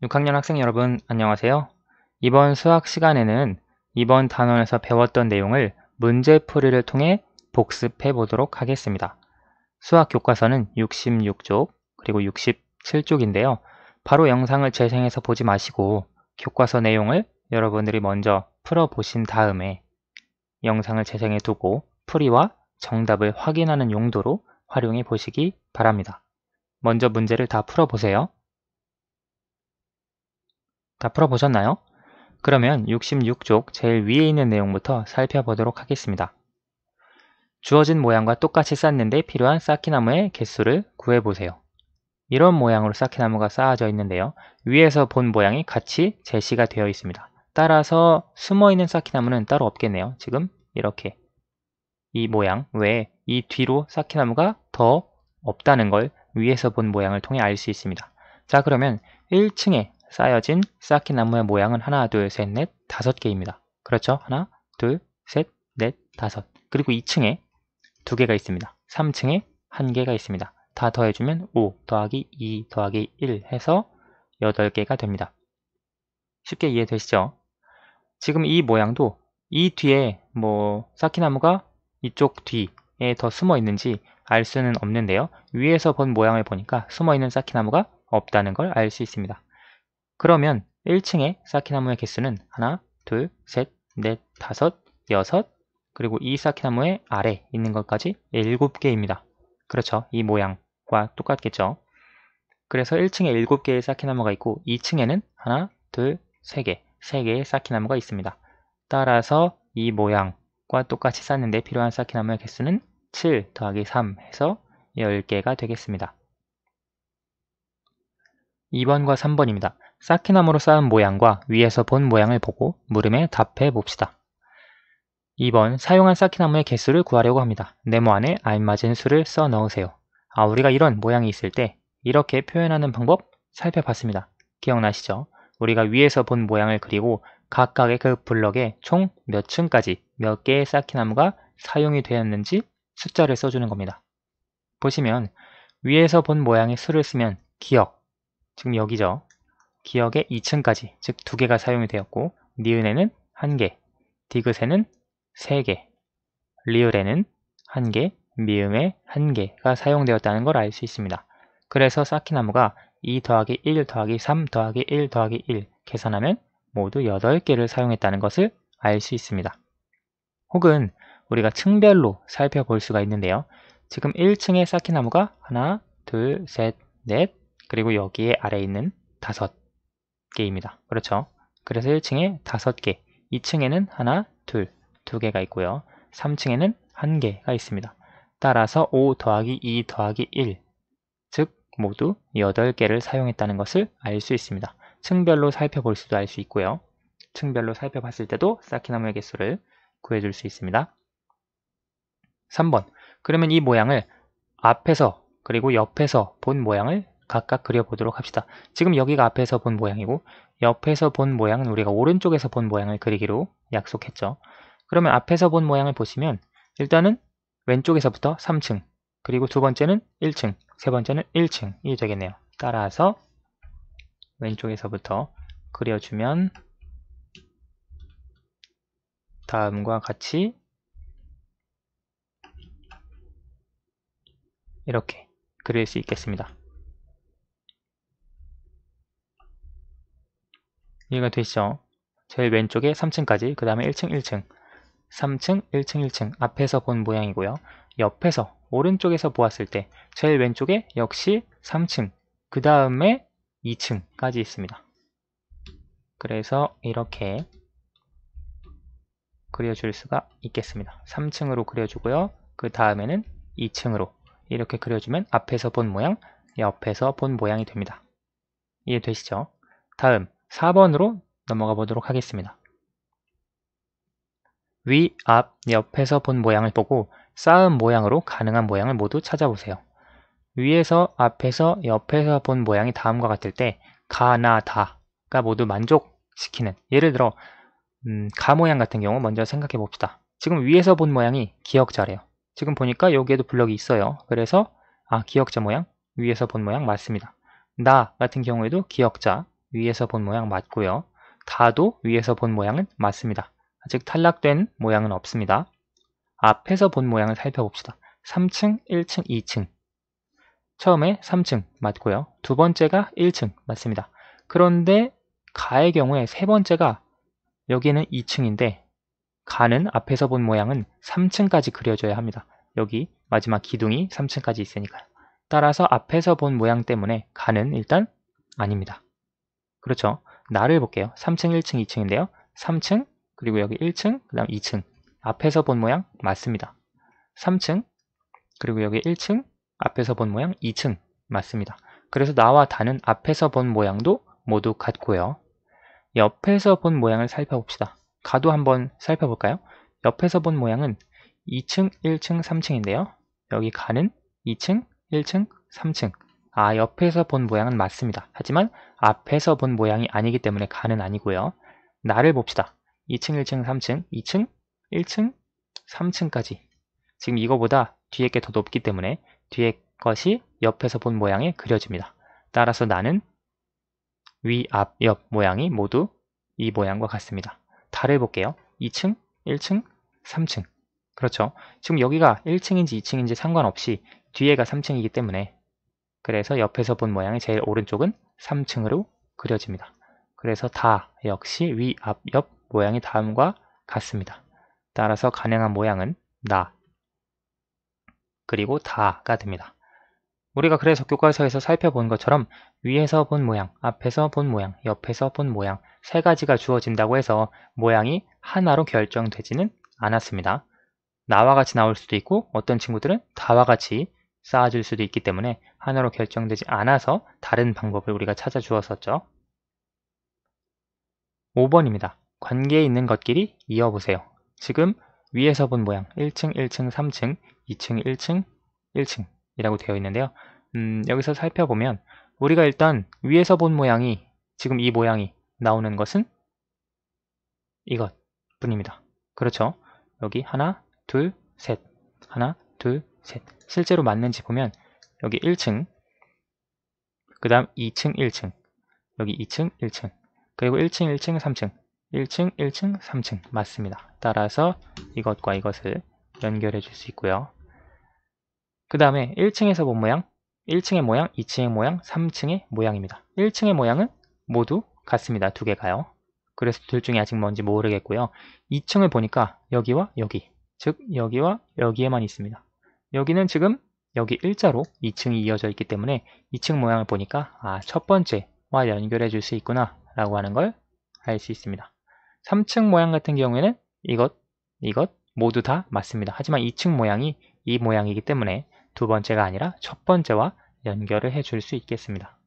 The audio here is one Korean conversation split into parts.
6학년 학생 여러분 안녕하세요. 이번 수학 시간에는 이번 단원에서 배웠던 내용을 문제풀이를 통해 복습해 보도록 하겠습니다. 수학 교과서는 66쪽 그리고 67쪽인데요. 바로 영상을 재생해서 보지 마시고 교과서 내용을 여러분들이 먼저 풀어보신 다음에 영상을 재생해 두고 풀이와 정답을 확인하는 용도로 활용해 보시기 바랍니다. 먼저 문제를 다 풀어보세요. 다 풀어보셨나요? 그러면 66쪽 제일 위에 있는 내용부터 살펴보도록 하겠습니다. 주어진 모양과 똑같이 쌓는데 필요한 쌓기나무의 개수를 구해보세요. 이런 모양으로 쌓기나무가 쌓아져 있는데요. 위에서 본 모양이 같이 제시가 되어 있습니다. 따라서 숨어있는 쌓기나무는 따로 없겠네요. 지금 이렇게 이 모양 외에 이 뒤로 쌓기나무가 더 없다는 걸 위에서 본 모양을 통해 알 수 있습니다. 자, 그러면 1층에 쌓여진 쌓기나무의 모양은 하나, 둘, 셋, 넷, 5개입니다. 그렇죠? 하나, 둘, 셋, 넷, 5. 그리고 2층에 2개가 있습니다. 3층에 1개가 있습니다. 다 더해주면 5 더하기 2 더하기 1 해서 8개가 됩니다. 쉽게 이해되시죠? 지금 이 모양도 이 뒤에 쌓기나무가 이쪽 뒤에 더 숨어 있는지 알 수는 없는데요. 위에서 본 모양을 보니까 숨어 있는 쌓기나무가 없다는 걸 알 수 있습니다. 그러면 1층에 쌓기나무의 개수는 하나, 둘, 셋, 넷, 5, 6, 그리고 이 쌓기나무의 아래 있는 것까지 7개입니다. 그렇죠. 이 모양과 똑같겠죠. 그래서 1층에 7개의 쌓기나무가 있고 2층에는 하나, 둘, 3개, 3개의 쌓기나무가 있습니다. 따라서 이 모양과 똑같이 쌓는데 필요한 쌓기나무의 개수는 7 더하기 3 해서 10개가 되겠습니다. 2번과 3번입니다. 쌓기나무로 쌓은 모양과 위에서 본 모양을 보고 물음에 답해 봅시다. 2번, 사용한 쌓기나무의 개수를 구하려고 합니다. 네모 안에 알맞은 수를 써 넣으세요. 우리가 이런 모양이 있을 때 이렇게 표현하는 방법 살펴봤습니다. 기억나시죠? 우리가 위에서 본 모양을 그리고 각각의 그 블럭에 총 몇 층까지 몇 개의 쌓기나무가 사용이 되었는지 숫자를 써주는 겁니다. 보시면 위에서 본 모양의 수를 쓰면 기역, 지금 여기죠. 기역에 2층까지, 즉 2개가 사용이 되었고 니은에는 1개, 디귿에는 3개, 리을에는 1개, 미음에 1개가 사용되었다는 걸 알 수 있습니다. 그래서 쌓기나무가 2 더하기 1 더하기 3 더하기 1 더하기 1 계산하면 모두 8개를 사용했다는 것을 알 수 있습니다. 혹은 우리가 층별로 살펴볼 수가 있는데요. 지금 1층의 쌓기나무가 하나, 둘, 셋, 넷, 그리고 여기에 아래에 있는 5개입니다. 그렇죠? 그래서 1층에 5개, 2층에는 하나, 둘, 2개가 있고요. 3층에는 1개가 있습니다. 따라서 5 더하기 2 더하기 1, 즉 모두 8개를 사용했다는 것을 알 수 있습니다. 층별로 살펴볼 수도 알 수 있고요. 층별로 살펴봤을 때도 쌓기나무의 개수를 구해줄 수 있습니다. 3번, 그러면 이 모양을 앞에서 그리고 옆에서 본 모양을 각각 그려보도록 합시다. 지금 여기가 앞에서 본 모양이고 옆에서 본 모양은 우리가 오른쪽에서 본 모양을 그리기로 약속했죠. 그러면 앞에서 본 모양을 보시면 일단은 왼쪽에서부터 3층, 그리고 두 번째는 1층, 세 번째는 1층이 되겠네요. 따라서 왼쪽에서부터 그려주면 다음과 같이 이렇게 그릴 수 있겠습니다. 이해가 되시죠? 제일 왼쪽에 3층까지, 그 다음에 1층, 1층, 3층, 1층, 1층 앞에서 본 모양이고요. 옆에서 오른쪽에서 보았을 때 제일 왼쪽에 역시 3층, 그 다음에 2층까지 있습니다. 그래서 이렇게 그려줄 수가 있겠습니다. 3층으로 그려주고요. 그 다음에는 2층으로 이렇게 그려주면 앞에서 본 모양, 옆에서 본 모양이 됩니다. 이해되시죠? 다음 4번으로 넘어가 보도록 하겠습니다. 위, 앞, 옆에서 본 모양을 보고 쌓은 모양으로 가능한 모양을 모두 찾아보세요. 위에서, 앞에서, 옆에서 본 모양이 다음과 같을 때 가, 나, 다가 모두 만족시키는, 예를 들어 가 모양 같은 경우 먼저 생각해 봅시다. 지금 위에서 본 모양이 기역자래요. 지금 보니까 여기에도 블럭이 있어요. 그래서 기역자 모양, 위에서 본 모양 맞습니다. 나 같은 경우에도 기역자, 위에서 본 모양 맞고요. 다도 위에서 본 모양은 맞습니다. 아직 탈락된 모양은 없습니다. 앞에서 본 모양을 살펴봅시다. 3층, 1층, 2층. 처음에 3층 맞고요. 두 번째가 1층 맞습니다. 그런데 가의 경우에 세 번째가 여기는 2층인데 가는 앞에서 본 모양은 3층까지 그려져야 합니다. 여기 마지막 기둥이 3층까지 있으니까요. 따라서 앞에서 본 모양 때문에 가는 일단 아닙니다. 그렇죠. 나를 볼게요. 3층, 1층, 2층인데요. 3층, 그리고 여기 1층, 그 다음 2층. 앞에서 본 모양 맞습니다. 3층, 그리고 여기 1층, 앞에서 본 모양 2층 맞습니다. 그래서 나와 다는 앞에서 본 모양도 모두 같고요. 옆에서 본 모양을 살펴봅시다. 가도 한번 살펴볼까요? 옆에서 본 모양은 2층, 1층, 3층인데요. 여기 가는 2층, 1층, 3층. 아, 옆에서 본 모양은 맞습니다. 하지만 앞에서 본 모양이 아니기 때문에 가는 아니고요. 나를 봅시다. 2층, 1층, 3층, 2층, 1층, 3층까지. 지금 이거보다 뒤에 게 더 높기 때문에 뒤에 것이 옆에서 본 모양에 그려집니다. 따라서 나는 위, 앞, 옆 모양이 모두 이 모양과 같습니다. 달을 볼게요. 2층, 1층, 3층. 그렇죠. 지금 여기가 1층인지 2층인지 상관없이 뒤에가 3층이기 때문에 그래서 옆에서 본 모양의 제일 오른쪽은 3층으로 그려집니다. 그래서 다 역시 위, 앞, 옆 모양이 다음과 같습니다. 따라서 가능한 모양은 나, 그리고 다가 됩니다. 우리가 그래서 교과서에서 살펴본 것처럼 위에서 본 모양, 앞에서 본 모양, 옆에서 본 모양 세 가지가 주어진다고 해서 모양이 하나로 결정되지는 않았습니다. 나와 같이 나올 수도 있고 어떤 친구들은 다와 같이 쌓아줄 수도 있기 때문에 하나로 결정되지 않아서 다른 방법을 우리가 찾아주었었죠. 5번입니다. 관계에 있는 것끼리 이어보세요. 지금 위에서 본 모양 1층, 1층, 3층, 2층, 1층, 1층 이라고 되어 있는데요. 여기서 살펴보면 우리가 일단 위에서 본 모양이 지금 이 모양이 나오는 것은 이것 뿐입니다. 그렇죠? 여기 하나, 둘, 셋 하나, 둘, 셋 실제로 맞는지 보면 여기 1층 그 다음 2층, 1층 여기 2층, 1층 그리고 1층, 1층, 3층 1층, 1층, 3층 맞습니다. 따라서 이것과 이것을 연결해 줄 수 있고요. 그 다음에 1층에서 본 모양 1층의 모양, 2층의 모양, 3층의 모양입니다. 1층의 모양은 모두 같습니다. 두 개가요. 그래서 둘 중에 아직 뭔지 모르겠고요. 2층을 보니까 여기와 여기, 즉 여기와 여기에만 있습니다. 여기는 지금 여기 일자로 2층이 이어져 있기 때문에 2층 모양을 보니까 첫 번째와 연결해 줄 수 있구나 라고 하는 걸 알 수 있습니다. 3층 모양 같은 경우에는 이것 모두 다 맞습니다. 하지만 2층 모양이 이 모양이기 때문에 두 번째가 아니라 첫 번째와 연결을 해줄 수 있겠습니다.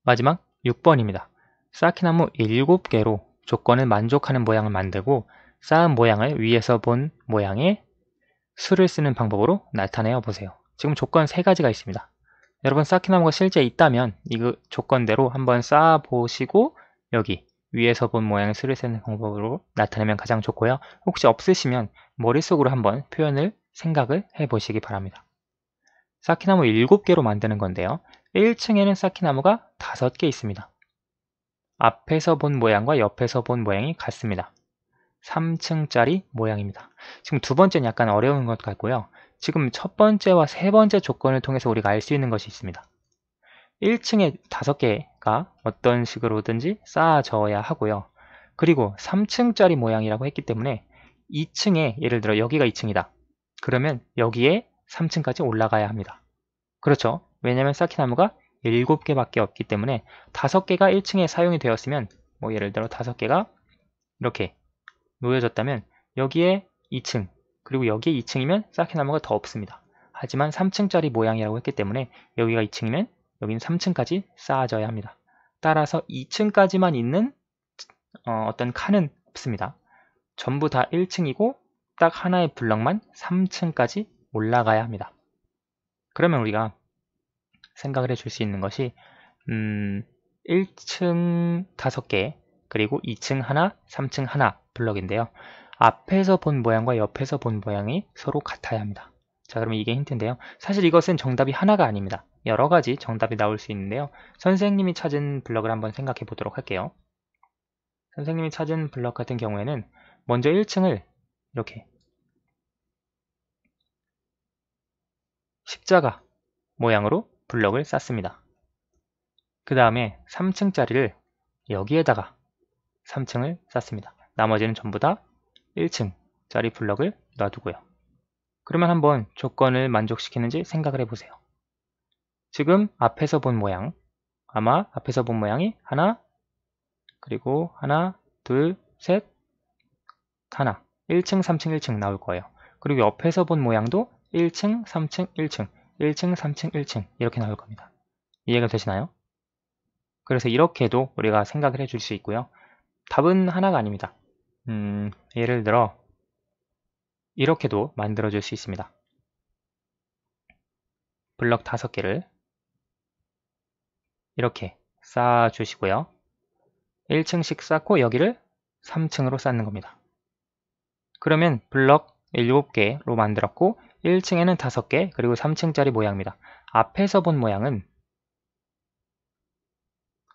마지막 6번입니다. 쌓기나무 7개로 조건을 만족하는 모양을 만들고 쌓은 모양을 위에서 본 모양의 수를 쓰는 방법으로 나타내어 보세요. 지금 조건 3가지가 있습니다. 여러분 쌓기나무가 실제 있다면 이 조건대로 한번 쌓아 보시고 여기 위에서 본 모양의 수를 쓰는 방법으로 나타내면 가장 좋고요. 혹시 없으시면 머릿속으로 한번 표현을 생각을 해보시기 바랍니다. 쌓기나무 7개로 만드는 건데요. 1층에는 쌓기나무가 5개 있습니다. 앞에서 본 모양과 옆에서 본 모양이 같습니다. 3층짜리 모양입니다. 지금 두 번째는 약간 어려운 것 같고요. 지금 첫 번째와 세 번째 조건을 통해서 우리가 알 수 있는 것이 있습니다. 1층에 5개가 어떤 식으로든지 쌓아져야 하고요. 그리고 3층짜리 모양이라고 했기 때문에 2층에 예를 들어 여기가 2층이다. 그러면 여기에 3층까지 올라가야 합니다. 그렇죠. 왜냐하면 쌓기나무가 7개밖에 없기 때문에 5개가 1층에 사용이 되었으면 뭐 예를 들어 5개가 이렇게 놓여졌다면 여기에 2층 그리고 여기에 2층이면 쌓기나무가 더 없습니다. 하지만 3층짜리 모양이라고 했기 때문에 여기가 2층이면 여기는 3층까지 쌓아져야 합니다. 따라서 2층까지만 있는 어떤 칸은 없습니다. 전부 다 1층이고 딱 하나의 블럭만 3층까지 올라가야 합니다. 그러면 우리가 생각을 해줄 수 있는 것이 1층 5개 그리고 2층 하나, 3층 하나 블럭인데요. 앞에서 본 모양과 옆에서 본 모양이 서로 같아야 합니다. 자, 그러면 이게 힌트인데요. 사실 이것은 정답이 하나가 아닙니다. 여러 가지 정답이 나올 수 있는데요. 선생님이 찾은 블럭을 한번 생각해 보도록 할게요. 선생님이 찾은 블럭 같은 경우에는 먼저 1층을 이렇게 십자가 모양으로 블럭을 쌓습니다. 그 다음에 3층짜리를 여기에다가 3층을 쌓습니다. 나머지는 전부 다 1층짜리 블럭을 놔두고요. 그러면 한번 조건을 만족시키는지 생각을 해보세요. 지금 앞에서 본 모양, 아마 앞에서 본 모양이 하나, 그리고 하나, 둘, 셋, 하나, 1층, 3층, 1층 나올 거예요. 그리고 옆에서 본 모양도 1층, 3층, 1층, 1층, 3층, 1층 이렇게 나올 겁니다. 이해가 되시나요? 그래서 이렇게도 우리가 생각을 해줄 수 있고요. 답은 하나가 아닙니다. 예를 들어 이렇게도 만들어줄 수 있습니다. 블럭 5개를 이렇게 쌓아주시고요. 1층씩 쌓고 여기를 3층으로 쌓는 겁니다. 그러면 블럭 7개로 만들었고 1층에는 5개 그리고 3층짜리 모양입니다. 앞에서 본 모양은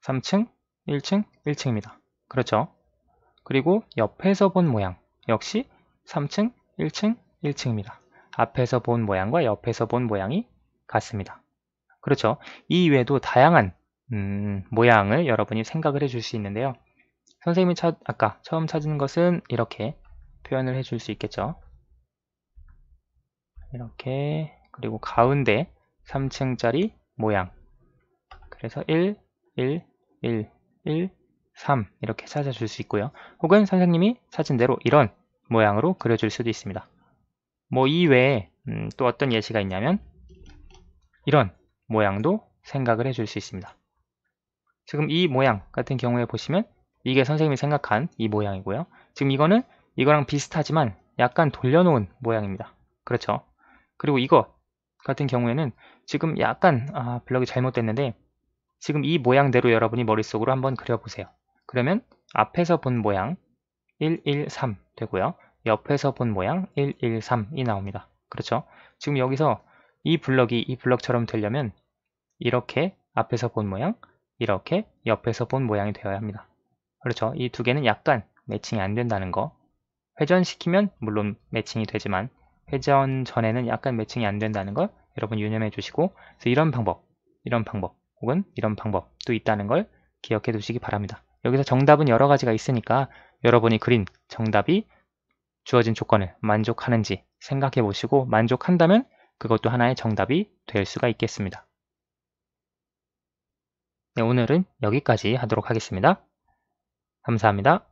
3층, 1층, 1층입니다. 그렇죠? 그리고 옆에서 본 모양 역시 3층, 1층, 1층입니다. 앞에서 본 모양과 옆에서 본 모양이 같습니다. 그렇죠? 이 외에도 다양한 모양을 여러분이 생각을 해줄 수 있는데요. 선생님이 아까 처음 찾은 것은 이렇게 표현을 해줄 수 있겠죠. 이렇게 그리고 가운데 3층짜리 모양 그래서 1, 1, 1, 1, 3 이렇게 찾아줄 수 있고요. 혹은 선생님이 찾은 대로 이런 모양으로 그려줄 수도 있습니다. 뭐 이외에 또 어떤 예시가 있냐면 이런 모양도 생각을 해줄 수 있습니다. 지금 이 모양 같은 경우에 보시면 이게 선생님이 생각한 이 모양이고요. 지금 이거는 이거랑 비슷하지만 약간 돌려놓은 모양입니다. 그렇죠? 그리고 이거 같은 경우에는 지금 약간 블럭이 잘못됐는데 지금 이 모양대로 여러분이 머릿속으로 한번 그려보세요. 그러면 앞에서 본 모양 113 되고요. 옆에서 본 모양 113이 나옵니다. 그렇죠? 지금 여기서 이 블럭이 이 블럭처럼 되려면 이렇게 앞에서 본 모양, 이렇게 옆에서 본 모양이 되어야 합니다. 그렇죠? 이 두 개는 약간 매칭이 안 된다는 거. 회전시키면 물론 매칭이 되지만 회전 전에는 약간 매칭이 안 된다는 걸 여러분 유념해 주시고 그래서 이런 방법 혹은 이런 방법도 있다는 걸 기억해 두시기 바랍니다. 여기서 정답은 여러 가지가 있으니까 여러분이 그린 정답이 주어진 조건을 만족하는지 생각해 보시고 만족한다면 그것도 하나의 정답이 될 수가 있겠습니다. 네, 오늘은 여기까지 하도록 하겠습니다. 감사합니다.